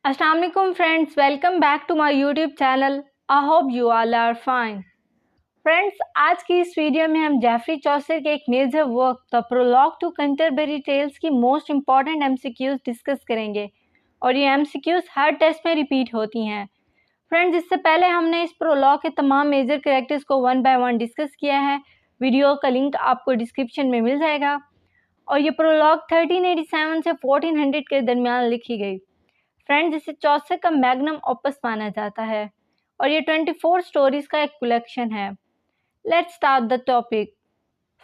Assalamu alaikum friends, welcome back to my YouTube channel. I hope you all are fine. Friends, आज की इस video में हम Jeffrey Chaucer के एक major work the prologue to Canterbury Tales की most important MCQs discuss करेंगे और ये एमसीक्यूज हर टेस्ट में रिपीट होती हैं। फ्रेंड्स, इससे पहले हमने इस प्रोलॉग के तमाम मेजर कैरेक्टर्स को वन बाय वन डिस्कस किया है। वीडियो का लिंक आपको डिस्क्रिप्शन में मिल जाएगा। और ये प्रोलॉग 1387 से 1400 के दरमियान लिखी गई। फ्रेंड्स, इसे चौसर का मैग्नम ओपस माना जाता है और ये 24 स्टोरीज का एक कलेक्शन है। Let's start the topic.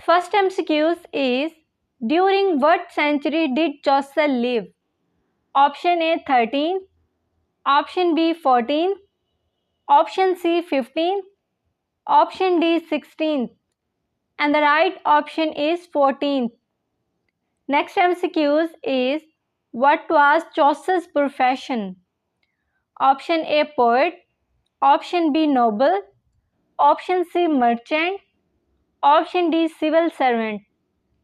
First MCQs is during what century did Chaucer live? Option A 13, option B 14, option C 15, option D 16 and the right option is 14th. Next MCQs is what was Chaucer's profession? Option A poet, option B noble, option C merchant, option D civil servant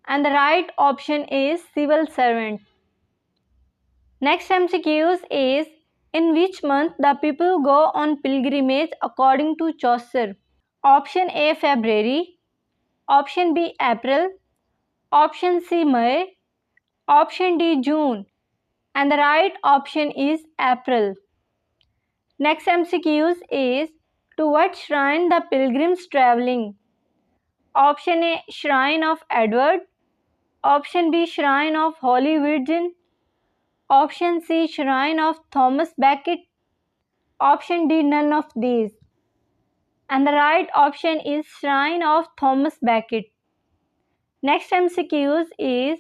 and the right option is civil servant. Next MCQs is in which month the people go on pilgrimage according to Chaucer? Option A February, option B April, option C May, option D June and the right option is April. Next MCQs is to what shrine the pilgrims traveling? Option A Shrine of Edward, option B Shrine of Holy Virgin, option C Shrine of Thomas Becket, option D none of these and the right option is Shrine of Thomas Becket. Next MCQs is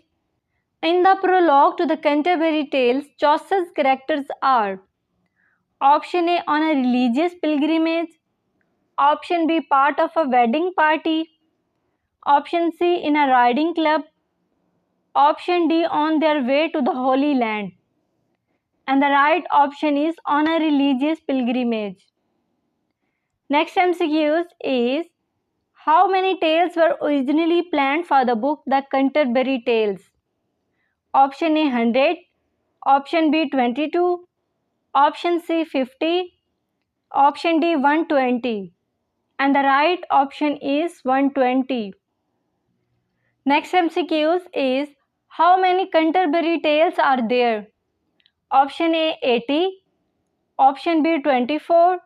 in the prologue to the Canterbury Tales, Chaucer's characters are option A on a religious pilgrimage, option B part of a wedding party, option C in a riding club, option D on their way to the Holy Land and the right option is on a religious pilgrimage. Next MCQs is how many tales were originally planned for the book The Canterbury Tales? Option A 100, option B 22, option C 50, option D 120 and the right option is 120. Next MCQs is how many Canterbury Tales are there? Option A 80, option B 24,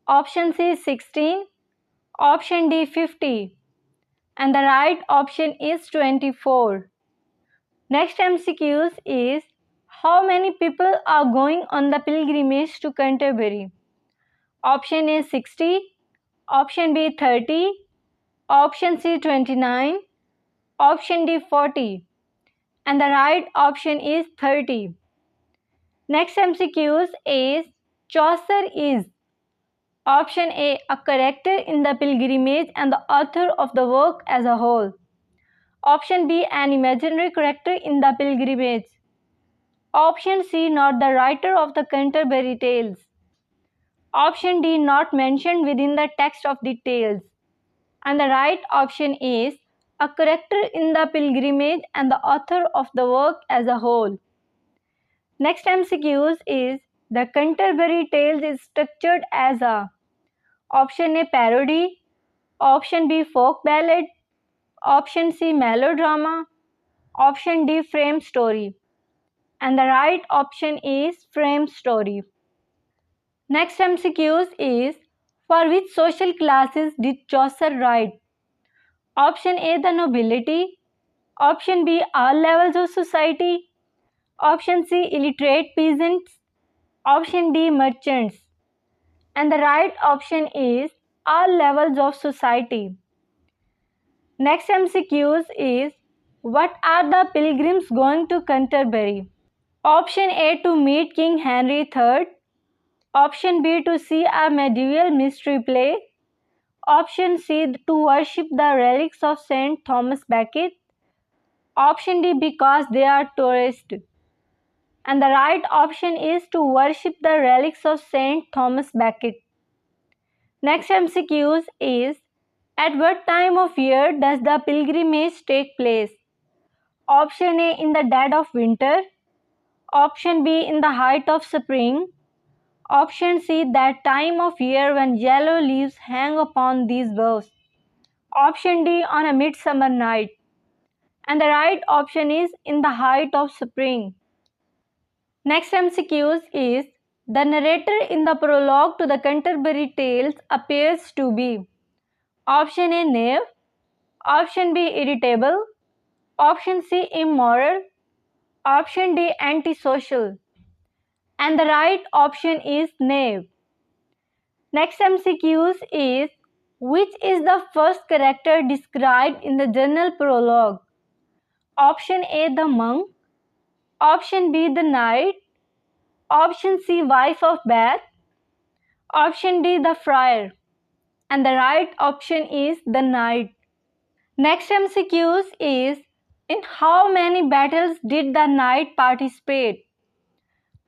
option C 16, option D 50 and the right option is 24. Next MCQs is how many people are going on the pilgrimage to Canterbury? Option A 60, option B 30, option C 29, option D 40 and the right option is 30. Next MCQs is Chaucer is option A character in the pilgrimage and the author of the work as a whole. Option B an imaginary character in the pilgrimage. Option C not the writer of the Canterbury Tales. Option D not mentioned within the text of the tales. And the right option is a character in the pilgrimage and the author of the work as a whole. Next MCQs is the Canterbury Tales is structured as a option A parody, option B folk ballad, option C melodrama, option D frame story and the right option is frame story. Next MCQs is for which social classes did Chaucer write? Option A the nobility, option B all levels of society, option C illiterate peasants, option D merchants and the right option is all levels of society. Next MCQs is what are the pilgrims going to Canterbury? Option A to meet King Henry III, option B to see a medieval mystery play, option C to worship the relics of Saint Thomas Becket, option D because they are tourists and the right option is to worship the relics of Saint Thomas Becket. Next MCQs is at what time of year does the pilgrimage take place? Option A in the dead of winter, Option B, in the height of spring. Option C, that time of year when yellow leaves hang upon these boughs. Option D, on a midsummer night. And the right option is in the height of spring. Next MCQs is, the narrator in the prologue to the Canterbury Tales appears to be option A, knave, option B, irritable, option C, immoral, option D, antisocial. And the right option is knave. Next MCQs is, which is the first character described in the journal prologue? Option A, the monk, option B, the knight, option C, wife of Bath, option D, the friar. And the right option is the knight. Next MCQs is, in how many battles did the knight participate?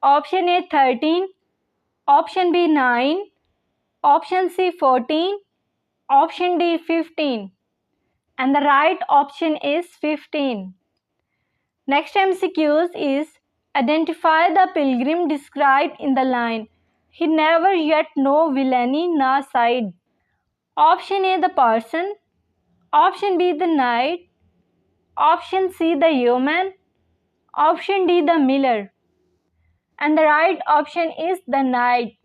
Option A, 13, option B, 9, option C, 14, option D, 15. And the right option is 15. Next MCQs is, identify the pilgrim described in the line, he never yet know villainy na side. Option A, the parson, option B, the knight, option C, the yeoman, option D, the miller. And the right option is the knight.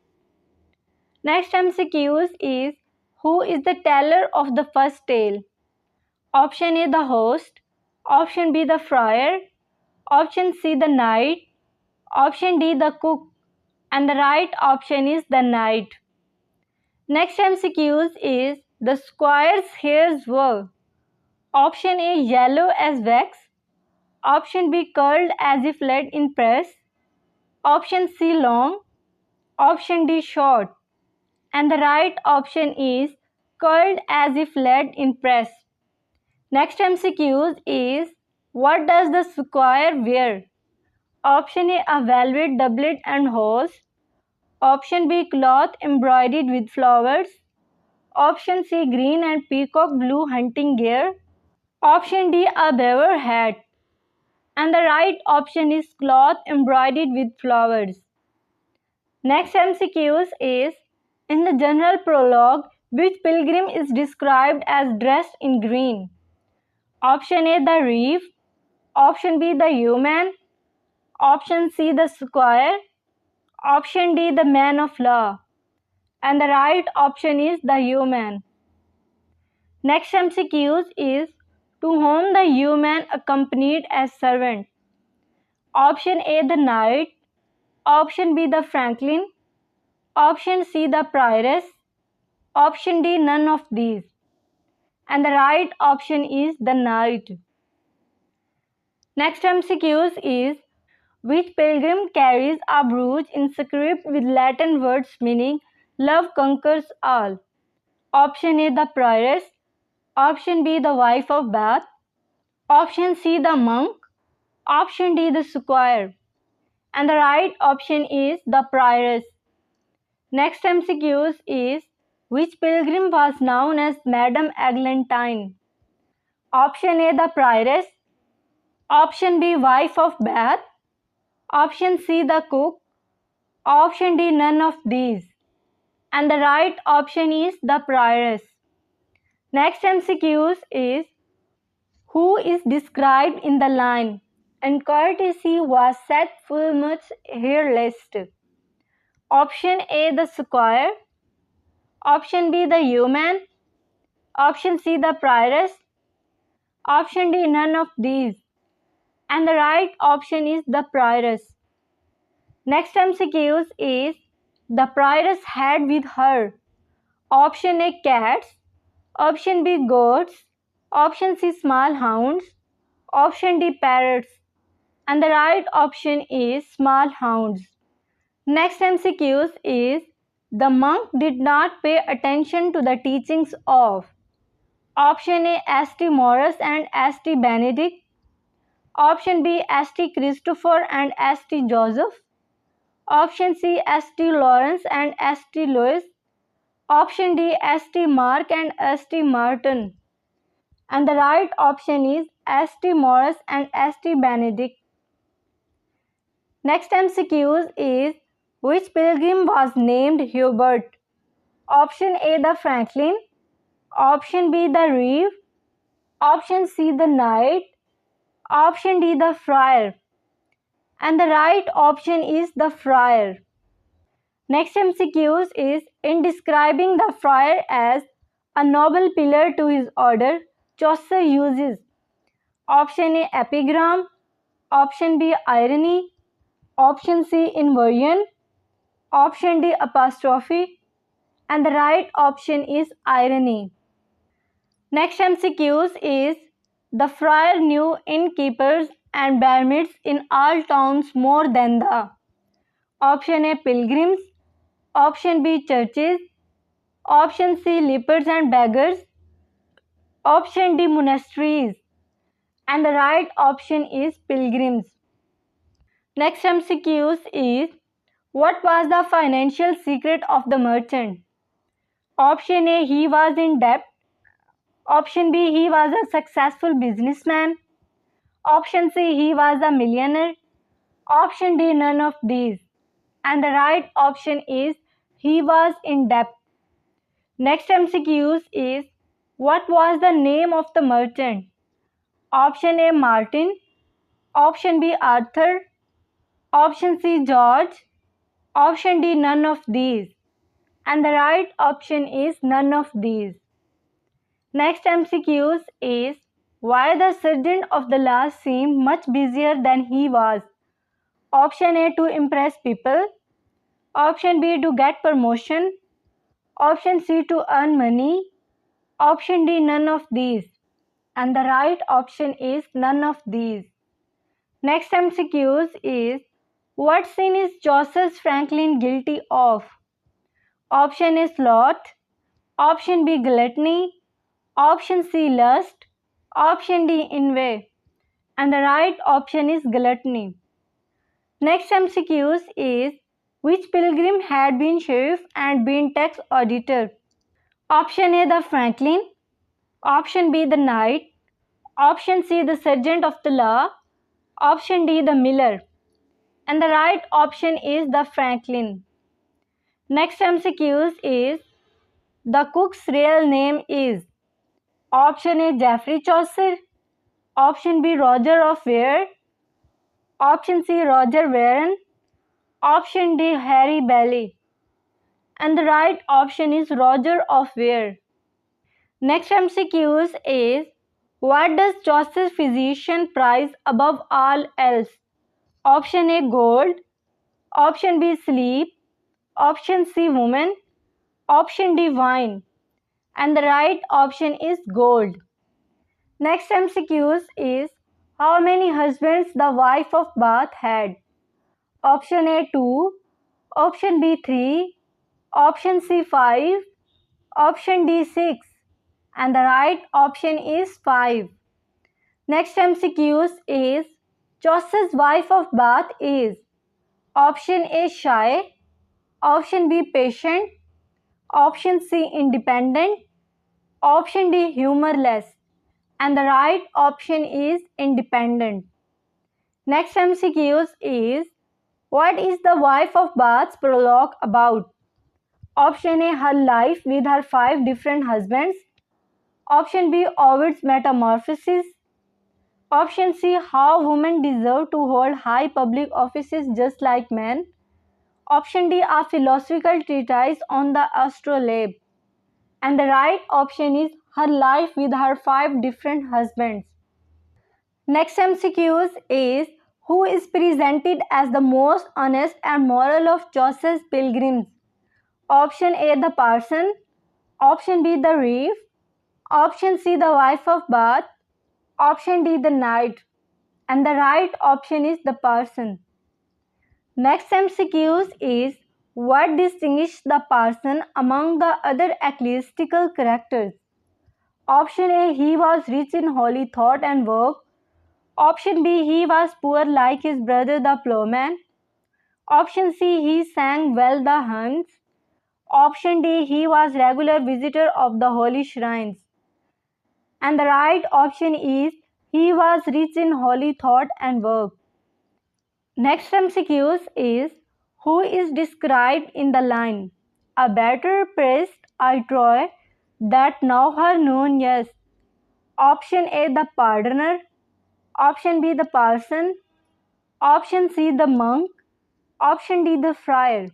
Next MCQs is, who is the teller of the first tale? Option A, the host, option B, the friar, option C, the knight, option D, the cook. And the right option is the knight. Next MCQs is, the squire's hairs were option A, yellow as wax, option B, curled as if led in press, option C, long, option D, short. And the right option is curled as if led in press. Next MCQs is, what does the squire wear? Option A, a velvet doublet and hose, option B, cloth embroidered with flowers, option C, green and peacock blue hunting gear, option D, a beaver hat. And the right option is cloth embroidered with flowers. Next MCQs is, in the general prologue, which pilgrim is described as dressed in green? Option A, the reeve, option B, the yeoman, option C, the squire, option D, the man of law. And the right option is the yeoman. Next MCQs is, to whom the yeoman accompanied as servant? Option A, the knight, option B, the franklin, option C, the prioress, option D, none of these. And the right option is the knight. Next MCQs is, which pilgrim carries a brooch inscribed with Latin words meaning love conquers all? Option A, the prioress, option B, the wife of Bath, option C, the monk, option D, the squire. And the right option is the prioress. Next MCQs is, which pilgrim was known as Madame Eglantine? Option A, the prioress, option B, wife of Bath, option C, the cook, option D, none of these. And the right option is the prioress. Next MCQs is, who is described in the line, and courtesy was set full much here list? Option A, the squire, option B, the yeoman, option C, the prioress, option D, none of these. And the right option is the prioress. Next MCQs is, the prioress had with her option A, cats, option B, goats, option C, small hounds, option D, parrots. And the right option is small hounds. Next MCQs is, the monk did not pay attention to the teachings of option A, St. Maurice and St. Benedict, option B, St. Christopher and St. Joseph, option C, St. Lawrence and St. Louis, option D, St. Mark and St. Martin. And the right option is St. Maurice and St. Benedict. Next MCQs is which pilgrim was named Hubert? Option A, the Franklin. Option B, the Reeve. Option C, the Knight. Option D, the Friar. And the right option is the Friar. Next MCQs is in describing the friar as a noble pillar to his order, Chaucer uses option A, epigram. Option B, irony. Option C, inversion. Option D, apostrophe. And the right option is irony. Next MCQs is the friar knew innkeepers and barmaids in all towns more than the option A, pilgrims. Option B, churches. Option C, lepers and beggars. Option D, monasteries. And the right option is pilgrims. Next MCQs is what was the financial secret of the merchant? Option A, he was in debt. Option B, he was a successful businessman. Option C, he was a millionaire. Option D, none of these. And the right option is he was in debt. Next MCQs is what was the name of the merchant? Option A, Martin. Option B, Arthur. Option C, George. Option D, none of these. And the right option is none of these. Next MCQs is why the sergeant of the law seemed much busier than he was. Option A, to impress people. Option B, to get promotion. Option C, to earn money. Option D, none of these. And the right option is none of these. Next MCQs is what sin is Chaucer's Franklin guilty of? Option A, sloth. Option B, gluttony. Option C, lust. Option D, envy. And the right option is gluttony. Next MCQs is which pilgrim had been sheriff and been tax auditor? Option A, the Franklin. Option B, the knight. Option C, the sergeant of the law. Option D, the miller. And the right option is the Franklin. Next MCQs is the cook's real name is option A, Geoffrey Chaucer. Option B, Roger of Ware. Option C, Roger Warren. Option D, Harry Bailey. And the right option is Roger of Ware. Next MCQs is what does Chaucer's physician prize above all else? Option A, gold. Option B, sleep. Option C, woman. Option D, wine. And the right option is gold. Next MCQs is how many husbands the wife of Bath had? Option A, 2. Option B, 3. Option C, 5. Option D, 6. And the right option is 5. Next MCQs is Chaucer's wife of Bath is option A, shy. Option B, patient. Option C, independent. Option D, humorless. And the right option is independent. Next MCQs is what is the wife of Bath's prologue about? Option A, her life with her 5 different husbands. Option B, Ovid's metamorphosis. Option C, how women deserve to hold high public offices just like men. Option D, a philosophical treatise on the astrolabe. And the right option is her life with her 5 different husbands. Next MCQs is who is presented as the most honest and moral of Chaucer's pilgrims? Option A, the parson. Option B, the reeve. Option C, the wife of Bath. Option D, the knight. And the right option is the parson. Next MCQs is what distinguishes the parson among the other ecclesiastical characters? Option A, he was rich in holy thought and work. Option B, he was poor like his brother the plowman. Option C, he sang well the hymns. Option D, he was regular visitor of the holy shrines. And the right option is he was rich in holy thought and work. Next MCQs is who is described in the line a better priest I troy that now her known yes. Option A the pardoner, option B the parson, option C the monk, option D the friar,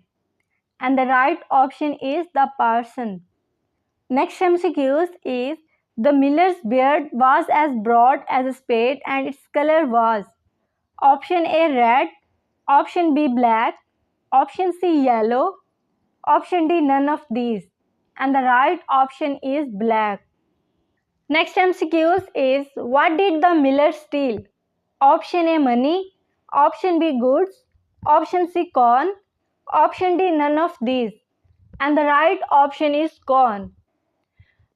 and the right option is the parson. Next MCQs is the miller's beard was as broad as a spade and its color was option A red, option B black, option C yellow, option D none of these, and the right option is black. Next MCQs is what did the miller steal? Option A money, option B goods, option C corn, option D none of these, and the right option is corn.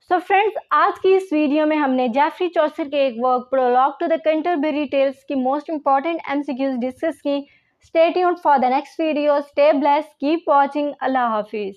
So friends, आज की इस video में हमने Jeffrey Chaucer के एक work prologue to the Canterbury Tales की most important MCQs discuss की. Stay tuned for the next video. Stay blessed, keep watching. अल्लाह हाफिज.